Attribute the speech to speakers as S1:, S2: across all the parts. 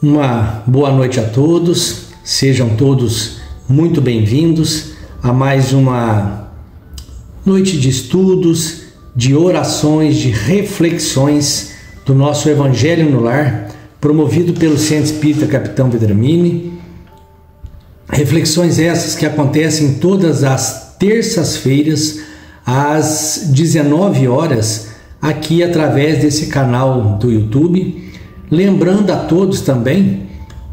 S1: Uma boa noite a todos, sejam todos muito bem-vindos a mais uma noite de estudos, de orações, de reflexões do nosso Evangelho no Lar, promovido pelo Centro Espírita Capitão Vedramini. Reflexões essas que acontecem todas as terças-feiras, às 19 horas, aqui através desse canal do YouTube. Lembrando a todos também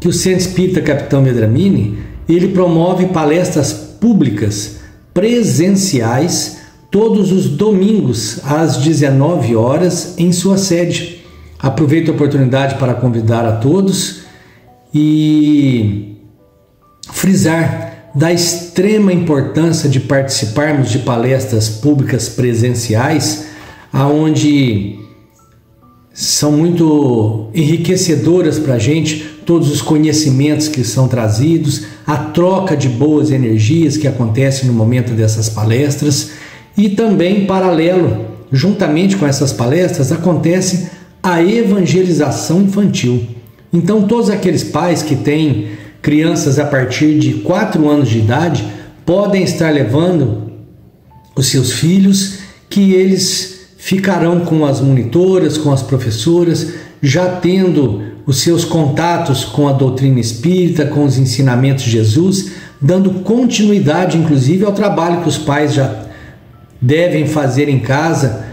S1: que o Centro Espírita Capitão Vedramini, ele promove palestras públicas presenciais todos os domingos às 19 horas em sua sede. Aproveito a oportunidade para convidar a todos e frisar da extrema importância de participarmos de palestras públicas presenciais, aonde são muito enriquecedoras para a gente, todos os conhecimentos que são trazidos, a troca de boas energias que acontece no momento dessas palestras, e também, em paralelo, juntamente com essas palestras, acontece a evangelização infantil. Então, todos aqueles pais que têm crianças a partir de 4 anos de idade podem estar levando os seus filhos, que eles ficarão com as monitoras, com as professoras, já tendo os seus contatos com a doutrina espírita, com os ensinamentos de Jesus, dando continuidade, inclusive, ao trabalho que os pais já devem fazer em casa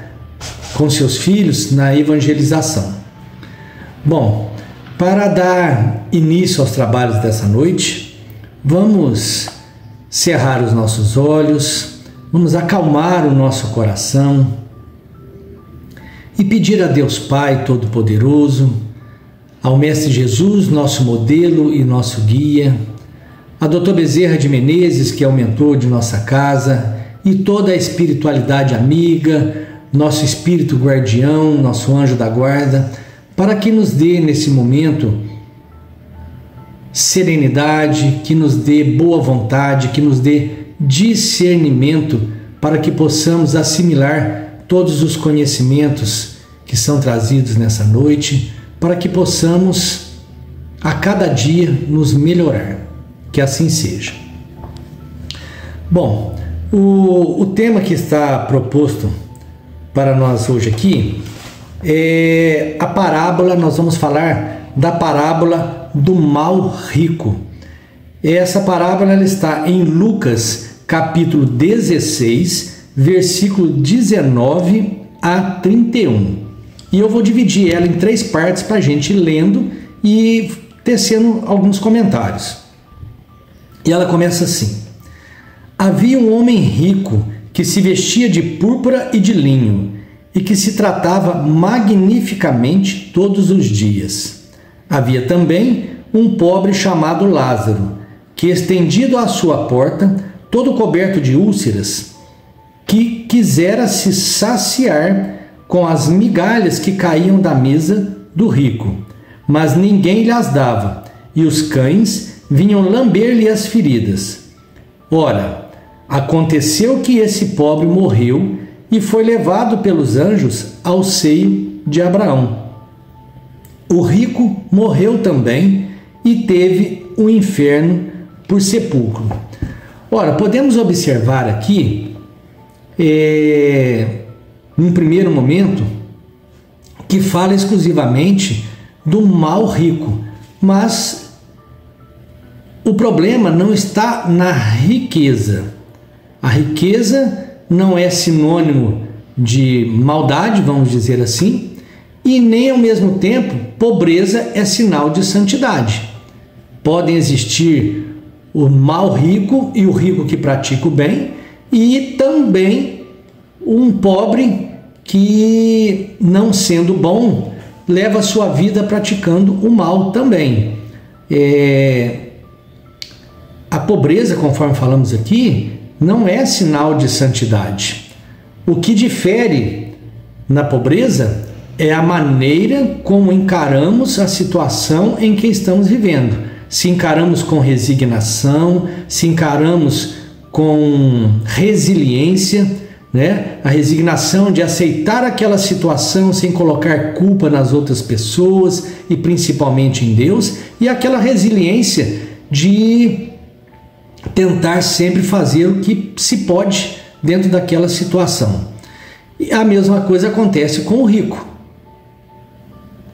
S1: com seus filhos na evangelização. Bom, para dar início aos trabalhos dessa noite, vamos cerrar os nossos olhos, vamos acalmar o nosso coração e pedir a Deus Pai Todo-Poderoso, ao Mestre Jesus, nosso modelo e nosso guia, a Dr. Bezerra de Menezes, que é o mentor de nossa casa, e toda a espiritualidade amiga, nosso espírito guardião, nosso anjo da guarda, para que nos dê nesse momento serenidade, que nos dê boa vontade, que nos dê discernimento, para que possamos assimilar todos os conhecimentos que são trazidos nessa noite, para que possamos a cada dia nos melhorar. Que assim seja. Bom, o tema que está proposto para nós hoje aqui é a parábola. Nós vamos falar da parábola do mal rico. Essa parábola ela está em Lucas capítulo 16, versículo 19 a 31. E eu vou dividir ela em 3 partes para a gente ir lendo e tecendo alguns comentários. E ela começa assim: havia um homem rico que se vestia de púrpura e de linho e que se tratava magnificamente todos os dias. Havia também um pobre chamado Lázaro, que estendido à sua porta, todo coberto de úlceras, que quisera se saciar com as migalhas que caíam da mesa do rico, mas ninguém lhes dava, e os cães vinham lamber-lhe as feridas. Ora, aconteceu que esse pobre morreu e foi levado pelos anjos ao seio de Abraão. O rico morreu também e teve o inferno por sepulcro. Ora, podemos observar aqui, num primeiro momento, que fala exclusivamente do mal rico, mas o problema não está na riqueza. A riqueza não é sinônimo de maldade, vamos dizer assim, e nem ao mesmo tempo pobreza é sinal de santidade. Podem existir o mal rico e o rico que pratica o bem, e também um pobre que, não sendo bom, leva a sua vida praticando o mal também. A pobreza, conforme falamos aqui, não é sinal de santidade. O que difere na pobreza é a maneira como encaramos a situação em que estamos vivendo. Se encaramos com resignação, se encaramos com resiliência, né? A resignação de aceitar aquela situação sem colocar culpa nas outras pessoas e principalmente em Deus, e aquela resiliência de tentar sempre fazer o que se pode dentro daquela situação. E a mesma coisa acontece com o rico.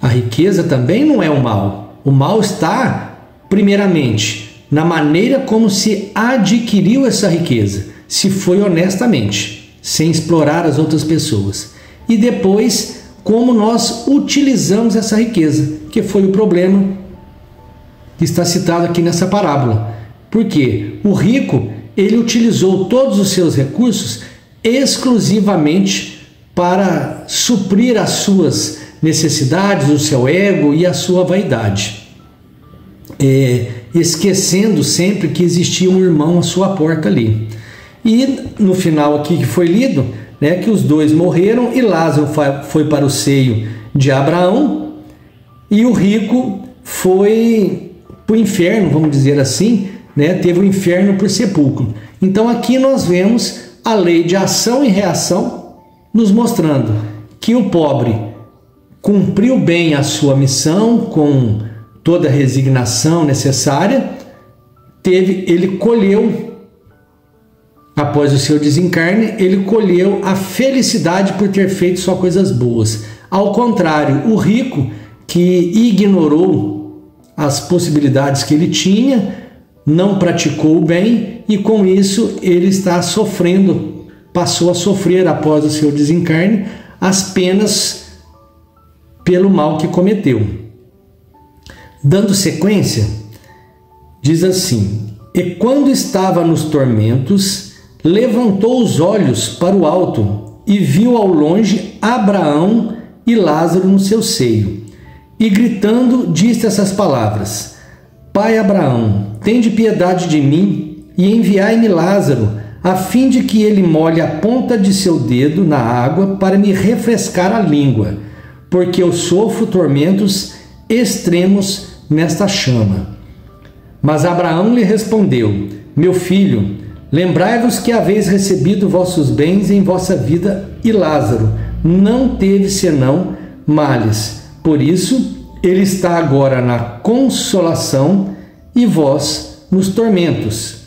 S1: A riqueza também não é o mal. O mal está, primeiramente, na maneira como se adquiriu essa riqueza, se foi honestamente, sem explorar as outras pessoas. E depois, como nós utilizamos essa riqueza, que foi o problema que está citado aqui nessa parábola. Porque o rico, ele utilizou todos os seus recursos exclusivamente para suprir as suas necessidades, o seu ego e a sua vaidade, esquecendo sempre que existia um irmão à sua porta ali. E no final aqui que foi lido, né, que os dois morreram e Lázaro foi para o seio de Abraão e o rico foi para o inferno, vamos dizer assim, né, teve o inferno por sepulcro. Então aqui nós vemos a lei de ação e reação nos mostrando que o pobre cumpriu bem a sua missão com toda a resignação necessária, ele colheu, após o seu desencarne, ele colheu a felicidade por ter feito só coisas boas. Ao contrário, o rico, que ignorou as possibilidades que ele tinha, não praticou o bem e com isso ele está sofrendo, passou a sofrer após o seu desencarne as penas pelo mal que cometeu. Dando sequência, diz assim: e quando estava nos tormentos, levantou os olhos para o alto e viu ao longe Abraão e Lázaro no seu seio. E gritando, disse essas palavras: Pai Abraão, tende piedade de mim e enviai-me Lázaro, a fim de que ele molhe a ponta de seu dedo na água para me refrescar a língua, porque eu sofro tormentos extremos nesta chama. Mas Abraão lhe respondeu: meu filho, lembrai-vos que haveis recebido vossos bens em vossa vida, e Lázaro não teve senão males. Por isso, ele está agora na consolação e vós nos tormentos.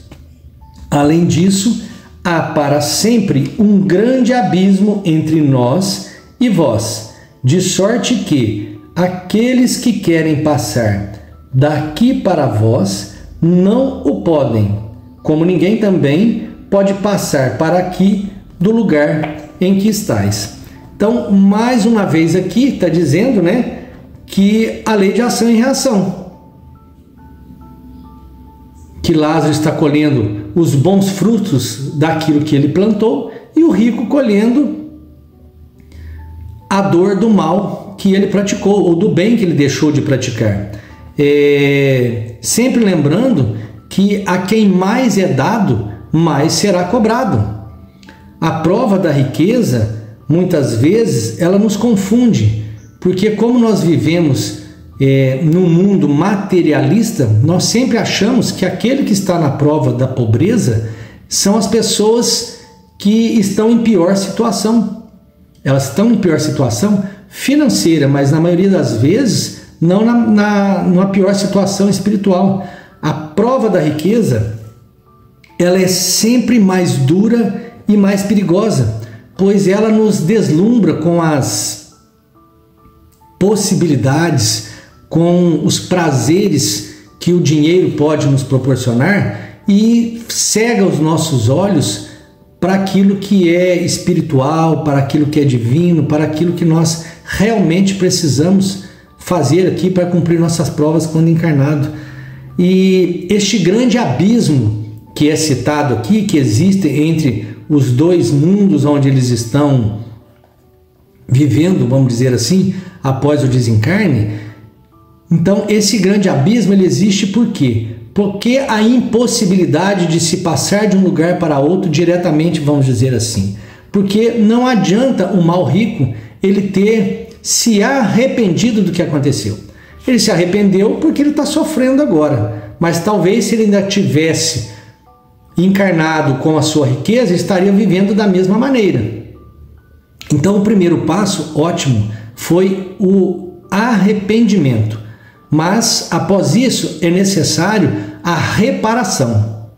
S1: Além disso, há para sempre um grande abismo entre nós e vós, de sorte que aqueles que querem passar daqui para vós não o podem, como ninguém também pode passar para aqui do lugar em que estais. Então, mais uma vez aqui está dizendo, né, que a lei de ação e reação, que Lázaro está colhendo os bons frutos daquilo que ele plantou e o rico colhendo a dor do mal que ele praticou ou do bem que ele deixou de praticar. Sempre lembrando que a quem mais é dado, mais será cobrado. A prova da riqueza, muitas vezes, ela nos confunde, porque como nós vivemos num mundo materialista, nós sempre achamos que aquele que está na prova da pobreza são as pessoas que estão em pior situação. Elas estão em pior situação financeira, mas na maioria das vezes não numa pior situação espiritual. A prova da riqueza, ela é sempre mais dura e mais perigosa, pois ela nos deslumbra com as possibilidades, com os prazeres que o dinheiro pode nos proporcionar e cega os nossos olhos para aquilo que é espiritual, para aquilo que é divino, para aquilo que nós realmente precisamos fazer aqui para cumprir nossas provas quando encarnado. E este grande abismo que é citado aqui, que existe entre os dois mundos onde eles estão vivendo, vamos dizer assim, após o desencarne. Então, esse grande abismo ele existe por quê? Porque a impossibilidade de se passar de um lugar para outro diretamente, vamos dizer assim. Porque não adianta o mal rico ele ter se arrependido do que aconteceu. Ele se arrependeu porque ele está sofrendo agora. Mas talvez se ele ainda tivesse encarnado com a sua riqueza, estaria vivendo da mesma maneira. Então, o primeiro passo, ótimo, foi o arrependimento. Mas, após isso, é necessário a reparação.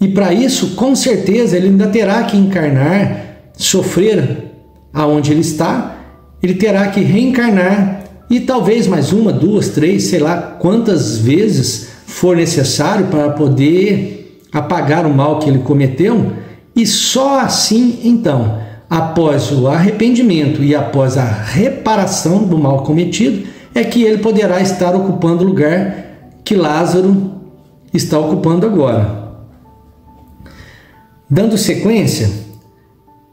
S1: E para isso, com certeza, ele ainda terá que encarnar, sofrer aonde ele está, ele terá que reencarnar e talvez mais uma, duas, três, sei lá quantas vezes for necessário para poder apagar o mal que ele cometeu. E só assim, então, após o arrependimento e após a reparação do mal cometido, é que ele poderá estar ocupando o lugar que Lázaro está ocupando agora. Dando sequência,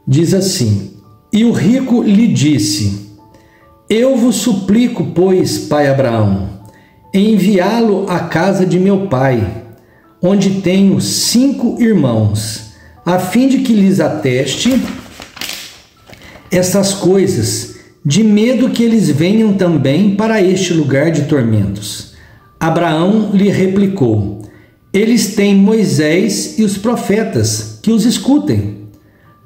S1: diz assim: e o rico lhe disse: eu vos suplico, pois, pai Abraão, enviá-lo à casa de meu pai, onde tenho 5 irmãos, a fim de que lhes ateste estas coisas, de medo que eles venham também para este lugar de tormentos. Abraão lhe replicou: eles têm Moisés e os profetas, que os escutem.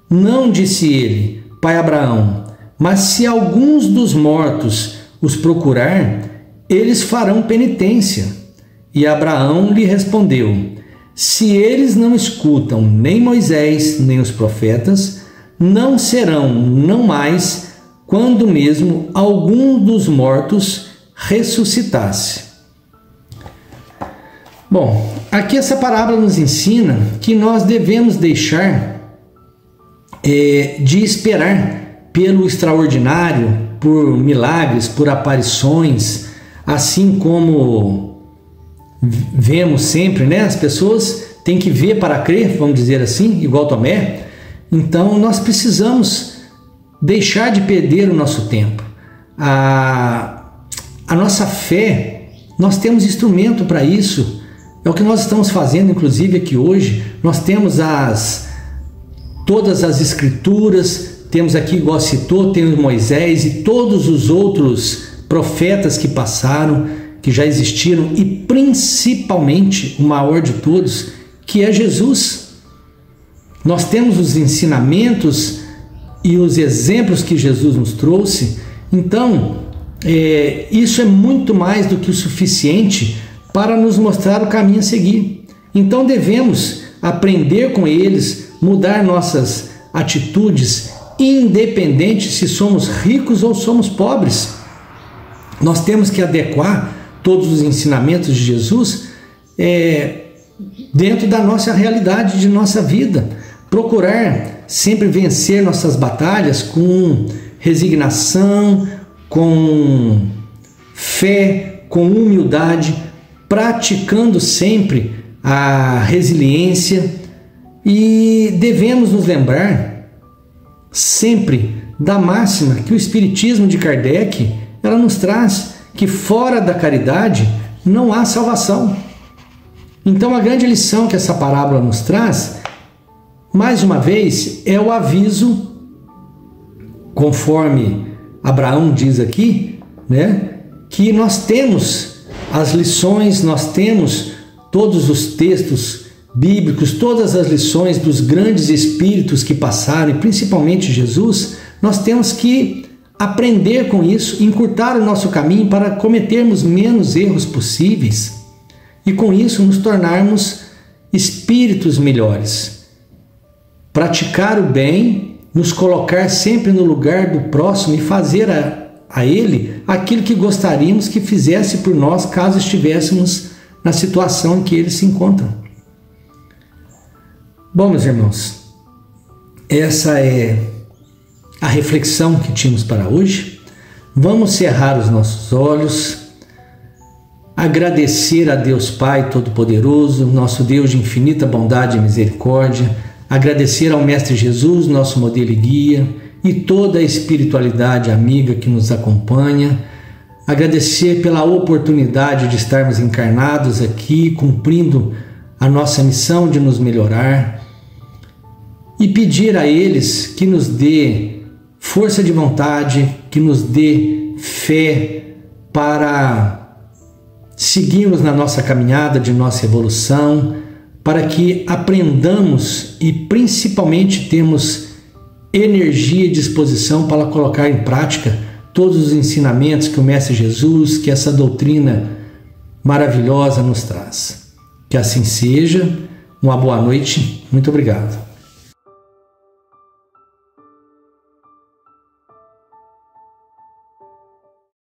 S1: Não, disse ele, pai Abraão, mas se alguns dos mortos os procurar, eles farão penitência. E Abraão lhe respondeu: se eles não escutam nem Moisés nem os profetas, não serão, não mais, quando mesmo algum dos mortos ressuscitasse. Bom, aqui essa parábola nos ensina que nós devemos deixar de esperar pelo extraordinário, por milagres, por aparições, assim como vemos sempre, né? As pessoas têm que ver para crer, vamos dizer assim, igual Tomé. Então nós precisamos deixar de perder o nosso tempo. A nossa fé, nós temos instrumento para isso. É o que nós estamos fazendo, inclusive, aqui hoje. Nós temos todas as escrituras, temos aqui, igual citou, temos Moisés e todos os outros profetas que passaram, que já existiram, e principalmente o maior de todos, que é Jesus. Nós temos os ensinamentos e os exemplos que Jesus nos trouxe. Então, isso é muito mais do que o suficiente para nos mostrar o caminho a seguir. Então devemos aprender com eles, mudar nossas atitudes, independente se somos ricos ou somos pobres. Nós temos que adequar todos os ensinamentos de Jesus dentro da nossa realidade, de nossa vida. Procurar sempre vencer nossas batalhas com resignação, com fé, com humildade, praticando sempre a resiliência, e devemos nos lembrar sempre da máxima que o Espiritismo de Kardec ela nos traz, que fora da caridade não há salvação. Então a grande lição que essa parábola nos traz, mais uma vez, é o aviso, conforme Abraão diz aqui, né, que nós temos as lições, nós temos todos os textos bíblicos, todas as lições dos grandes espíritos que passaram, e principalmente Jesus. Nós temos que aprender com isso, encurtar o nosso caminho para cometermos menos erros possíveis e com isso nos tornarmos espíritos melhores. Praticar o bem, nos colocar sempre no lugar do próximo e fazer a ele aquilo que gostaríamos que fizesse por nós caso estivéssemos na situação em que ele se encontra. Bom, meus irmãos, essa é a reflexão que tínhamos para hoje. Vamos cerrar os nossos olhos, agradecer a Deus Pai Todo-Poderoso, nosso Deus de infinita bondade e misericórdia, agradecer ao Mestre Jesus, nosso modelo e guia, e toda a espiritualidade amiga que nos acompanha, agradecer pela oportunidade de estarmos encarnados aqui, cumprindo a nossa missão de nos melhorar, e pedir a eles que nos dê força de vontade, que nos dê fé para seguirmos na nossa caminhada de nossa evolução, para que aprendamos e principalmente temos energia e disposição para colocar em prática todos os ensinamentos que o Mestre Jesus, que essa doutrina maravilhosa nos traz. Que assim seja. Uma boa noite. Muito obrigado.